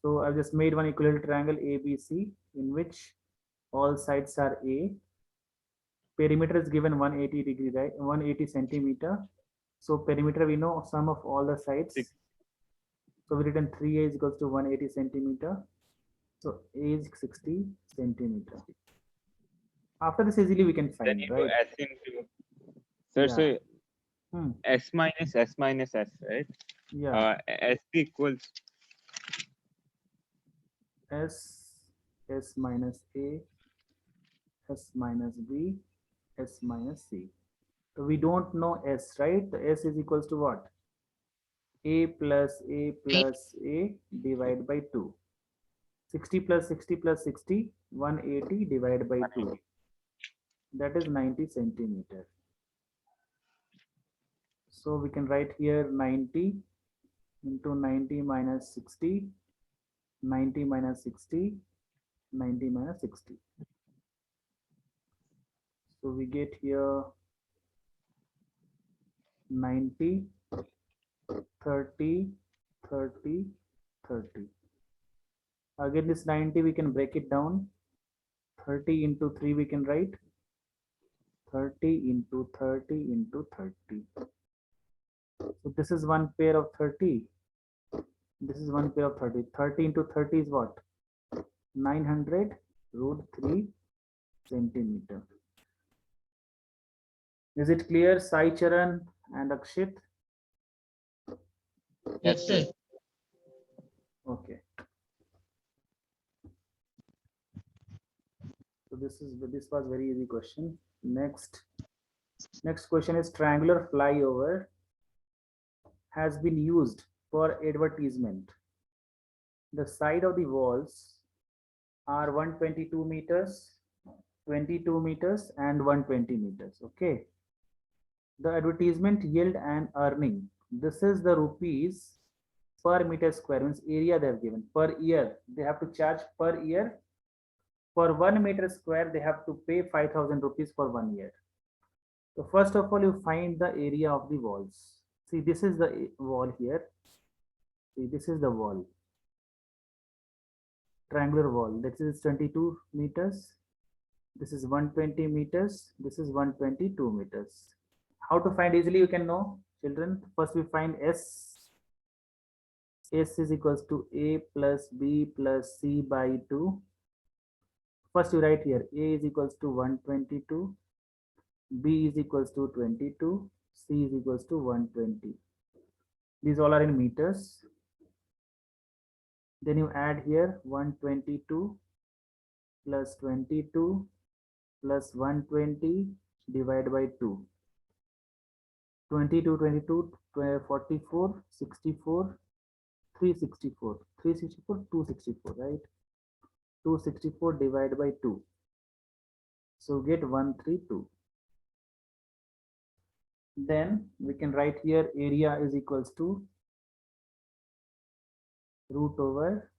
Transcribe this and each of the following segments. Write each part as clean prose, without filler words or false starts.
So I've just made one equilateral triangle ABC in which all sides are A. Perimeter is given 180 degree, right? 180 centimeter. So perimeter we know sum of all the sides. So we written 3A is equals to 180 centimeter. So A is 60 centimeter. After this easily we can Then find, into right? S into. So Yeah. so Hmm. S minus S minus S, right? Yeah. S equals S, S minus A, S minus B, S minus C. So we don't know S, right? The S is equals to what? A plus A plus A divided by 2. 60 plus 60 plus 60, 180 divided by 2. That is 90 centimeter. So we can write here 90 into 90 minus 60, 90 minus 60, 90 minus 60. So we get here 90, 30, 30, 30. Again, this 90 we can break it down. 30 into 3 we can write 30 into 30 into 30. So this is one pair of 30. This is one pair of 30. 30 into 30 is what? 900 root 3 centimeter. Is it clear, Sai Charan and Akshit? Yes, sir. Okay. So this was very easy question. Next question is triangular flyover has been used for advertisement. The side of the walls are 122 meters, 22 meters, and 120 meters. Okay. The advertisement yield and earning. This is the rupees per meter square, means area they have given per year. They have to charge per year. For 1 meter square, they have to pay 5,000 rupees for 1 year. So first of all, you find the area of the walls. See, this is the wall here. See, this is the wall, triangular wall. This is 22 meters. This is 120 meters. This is 122 meters. How to find easily you can know, children. First we find S. S is equals to A plus B plus C by 2. First you write here A is equals to 122. B is equals to 22. C is equals to 120. These all are in meters. Then you add here 122 plus 22 plus 120 divided by 2. 22, 22, 44, 64, 364, 364, 264, right? 264 divided by 2. So get 132. Then we can write here area is equals to root over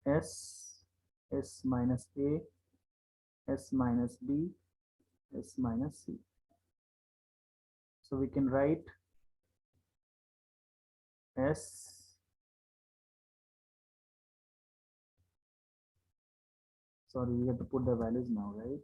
S, S minus A, S minus B, S minus C. So we can write S, sorry, we have to put the values now, right?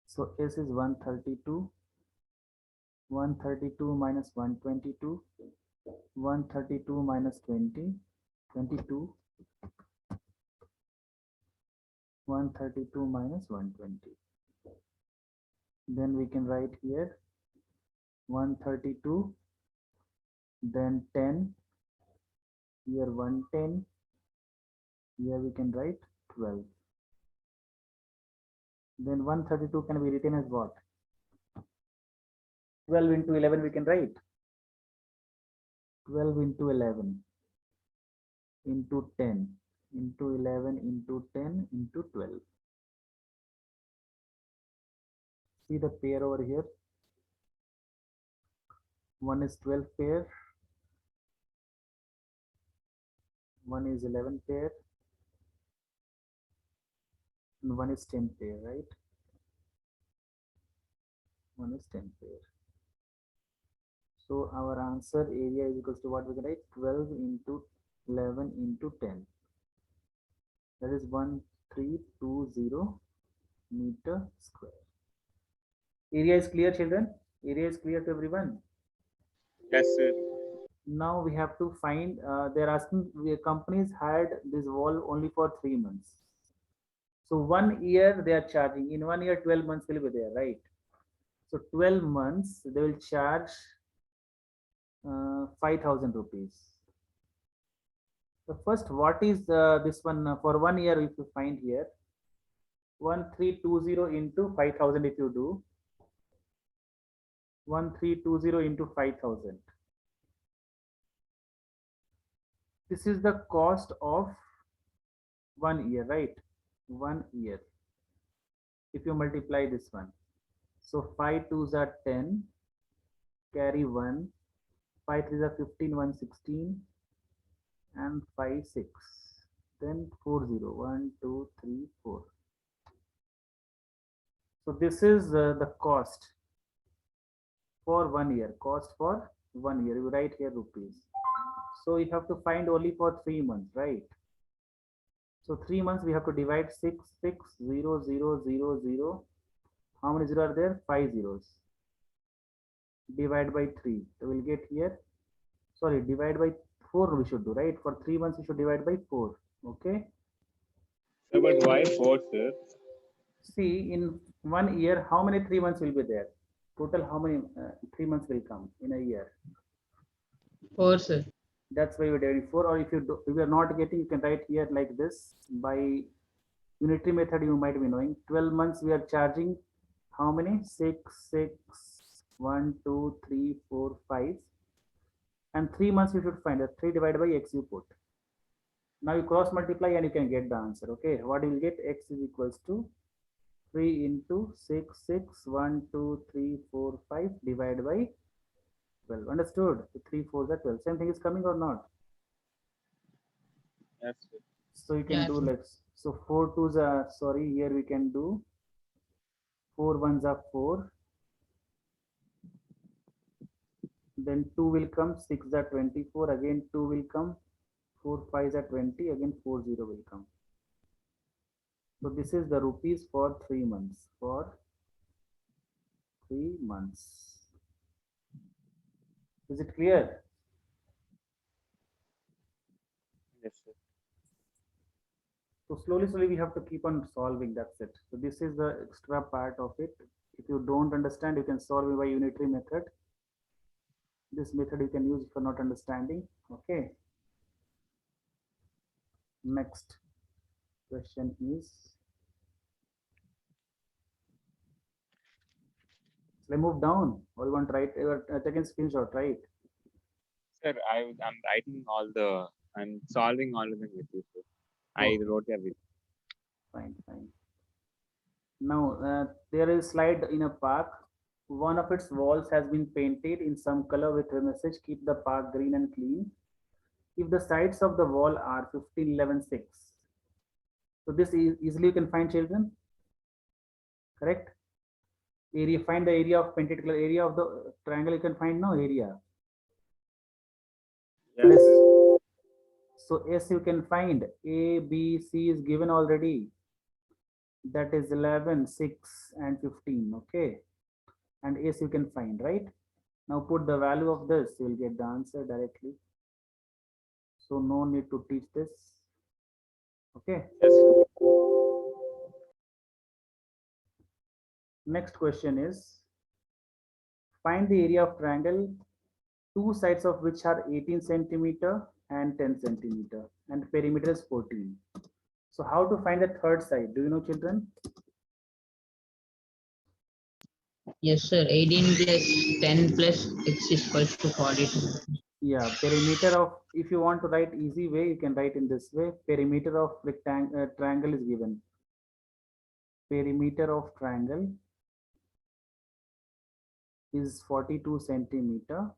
So S is 132, 132 minus 122, 132 minus 20, 22, 132 minus 120. Then we can write here 132, then 10, here 110, here we can write 12. Then 132 can be written as what? 12 into 11 we can write. 12 into 11 into 10 into 11 into 10 into 12. See the pair over here. One is 12 pair, one is 11 pair, and one is 10 pair, right? One is 10 pair. So our answer area is equals to what we can write? 12 into 11 into 10. That is 1320 meter square. Area is clear, children? Area is clear to everyone. Yes, sir. Now we have to find, they're asking, companies had this wall only for 3 months. So 1 year they are charging. In 1 year, 12 months will be there, right? So 12 months they will charge 5,000 rupees. So first, what is this one for 1 year? If you find here, 1320 into 5,000. If you do 1320 into 5,000, this is the cost of 1 year, right? 1 year. If you multiply this one, so 5 twos are 10, carry 1, 5 threes are 15, 116, and 5 6. Then 40, 1 2 3 4. So this is the cost for 1 year. Cost for 1 year. You write here rupees. So you have to find only for 3 months, right? So 3 months we have to divide 6 6 0 0 0 0. How many zeros are there? 5 zeros. Divide by 3. So we'll get here. Sorry, divide by 4 we should do, right? For 3 months we should divide by 4. Okay. Sir, but why 4, sir? See, in 1 year, how many 3 months will be there? Total, how many 3 months will come in a year? 4, sir. That's why we're doing 4. Or if if you're not getting, you can write here like this. By unitary method, you might be knowing. 12 months we are charging how many? 6 6 1 2 3 4 5. And 3 months we should find that 3 divided by x you put. Now you cross multiply and you can get the answer. Okay, what you will get? X is equals to 3 into 6 6 1 2 3 4 5 divided by 12. Understood? So 3 4 is 12. Same thing is coming or not? Yes, sir. So you can Yeah, do sir. like, so 4 twos are, sorry, here we can do 4 ones are 4. Then 2 will come, 6 are 24. Again 2 will come, 4 5 are 20. Again 40 will come. So this is the rupees for 3 months. For 3 months. Is it clear? Yes, sir. So slowly we have to keep on solving. That's it. So this is the extra part of it. If you don't understand, you can solve it by unitary method. This method you can use if you're not understanding. Okay. Next question is, shall I move down or you want to write take a screenshot, right? Sir, I'm writing I'm solving all of them with you, sir. I Okay. wrote everything. Fine. Now there is slide in a park. One of its walls has been painted in some color with a message, keep the park green and clean. If the sides of the wall are 15 11 6. So this is easily you can find, children. Correct? Area, find the area of painted color, area of the triangle you can find, no area. Yes, sir. So S you can find, A, B, C is given already. That is 11, 6 and 15, okay. And S you can find, right? Now put the value of this, you will get the answer directly. So no need to teach this, okay. Yes, sir. Next question is, find the area of triangle, two sides of which are 18 centimeter and 10 centimeter and perimeter is 14. So how to find the third side? Do you know, children? Yes, sir. 18 plus 10 plus x is equals to 42. Yeah, perimeter of, if you want to write easy way, you can write in this way. Perimeter of rectangle triangle is given. Perimeter of triangle is 42 centimeter.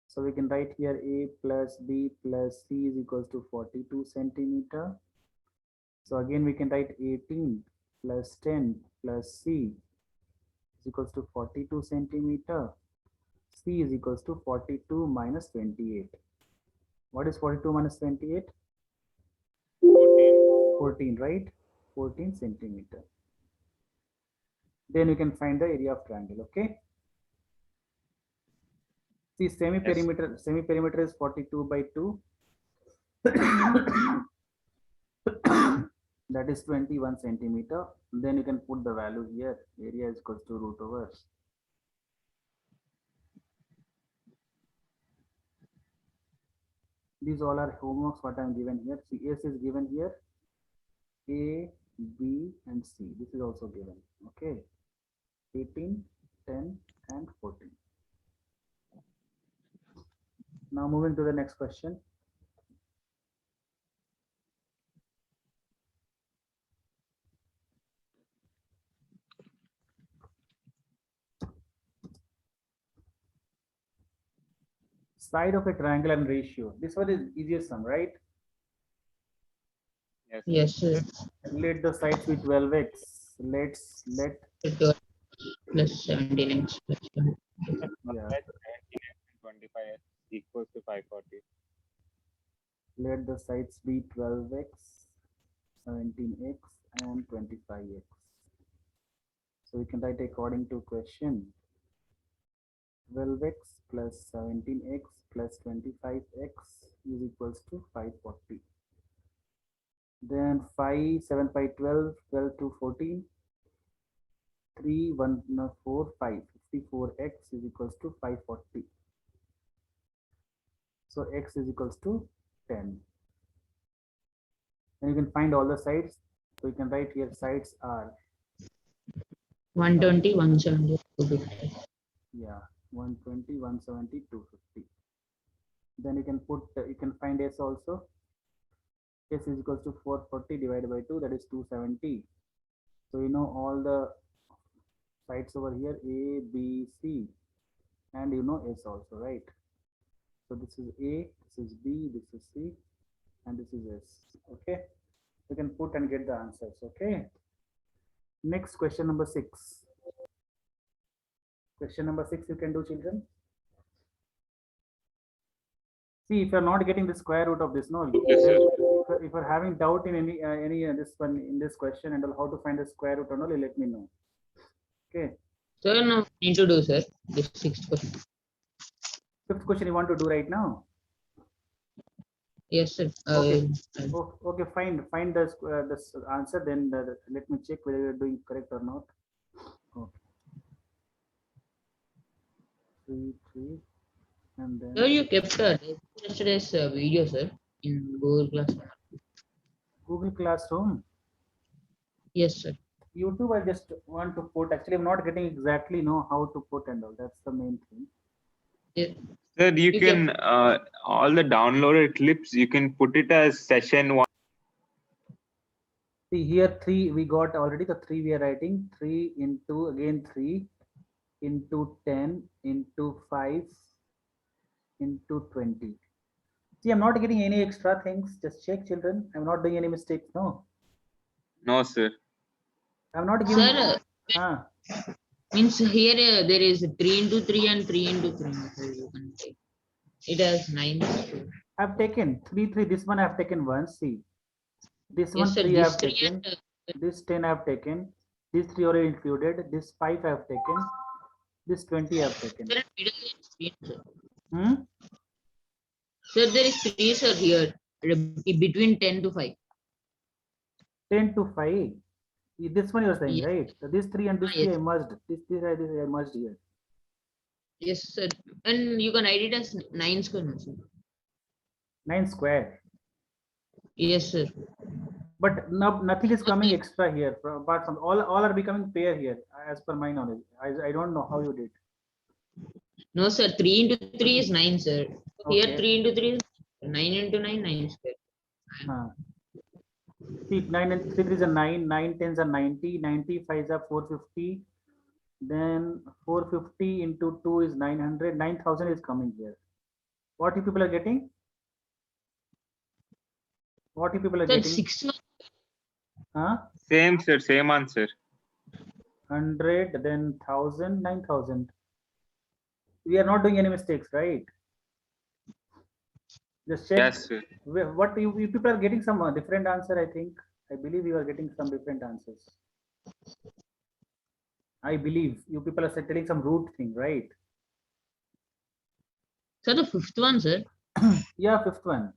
So we can write here A plus B plus C is equals to 42 centimeter. So again, we can write 18 plus 10 plus C is equals to 42 centimeter. C is equals to 42 minus 28. What is 42 minus 28? 14, right? 14 centimeter. Then you can find the area of triangle, okay? See, semi-perimeter is 42 by 2. That is 21 centimeter. Then you can put the value here. Area is equals to root over. These all are homeworks what I'm given here. See, S is given here. A, B, and C. This is also given. Okay. 18, 10, and 14. Now moving to the next question. Side of a triangle and ratio. This one is easiest sum, right? Yes. Yes, sir. Let the sides be 12x. Let 12 plus 17x plus 20. yeah, 17x and 25x equals to 540. let the sides be 12x, 17x, and 25x. So we can write according to question. 12x plus 17x plus 25x is equals to 540. Then 5, 7 by 12, 12 to 14, 3, 1, no, 4, 5. 54x is equals to 540. So x is equals to 10. And you can find all the sides. So you can write here sides are 120, 170, 250. yeah 120, 170, 250. Then you can put you can find s also. S is equals to 440 divided by 2, that is 270. So you know all the sides over here A, B, C, and you know S also, right? So this is A, this is B, this is C, and this is S. Okay, you can put and get the answers. Okay, next question number 6. Question number 6 you can do, children. See, if you're not getting the square root of this, no, Yes, sir. if you're having doubt in any this one in this question and how to find the square root and all, let me know. Okay, So now need to do, sir, this 6th question. 5th question you want to do right now. Yes, sir. Okay. Okay, find the this answer, then let me check whether you're doing correct or not. Okay. 3, 3, and then Sir, you kept yesterday's video, sir, in Google Classroom. Google Classroom. Yes, sir. YouTube, I just want to put. Actually, I'm not getting exactly know how to put and all. That's the main thing. Yes. Sir, you You can all the downloaded clips, you can put it as session 1. See here 3 we got already. The 3 we are writing 3 into again 3 into 10 into 5 into 20. See, I'm not getting any extra things. Just check, children. I'm not doing any mistakes. No, No, sir. I'm not giving. Sir, means here there is 3 into 3 and 3 into 3. So you can take. It has 9. I've taken 3, 3. This one I've taken once. See, this one Yes, sir. 3 This I've 3 taken. and This 10 I've taken. This 3 already included. This 5 I've taken. This 20 I've taken. sir, middle is 3, sir. Hmm? Sir, there is 3, sir, here between 10 to 5. 10 to 5. This one you're saying, Yeah. right? So this 3 and this 3 Yes. I merged. This I merged here. Yes, sir. And you can write it as 9 square, no, sir. 9 square. Yes, sir. But nothing is coming extra here. Apart from all are becoming pair here, as per my knowledge. I don't know how you did. No, sir. 3 into 3 is 9, sir. Here Okay. 3 into 3 is 9 into 9, 9 square. See, 9 and 3 is a 9, 9 tens are 90, 90 5s are 450. Then 450 into 2 is 900, 9,000 is coming here. What you people are getting? What you people are Sir, getting? 6 months. Huh? Same, sir. Same answer. 100, then 1000, 9000. We are not doing any mistakes, right? Just check. Yes, sir. What you people are getting some different answer, I think. I believe you are getting some different answers. I believe you people are telling some root thing, right? Sir, the fifth one, sir. Yeah, fifth one.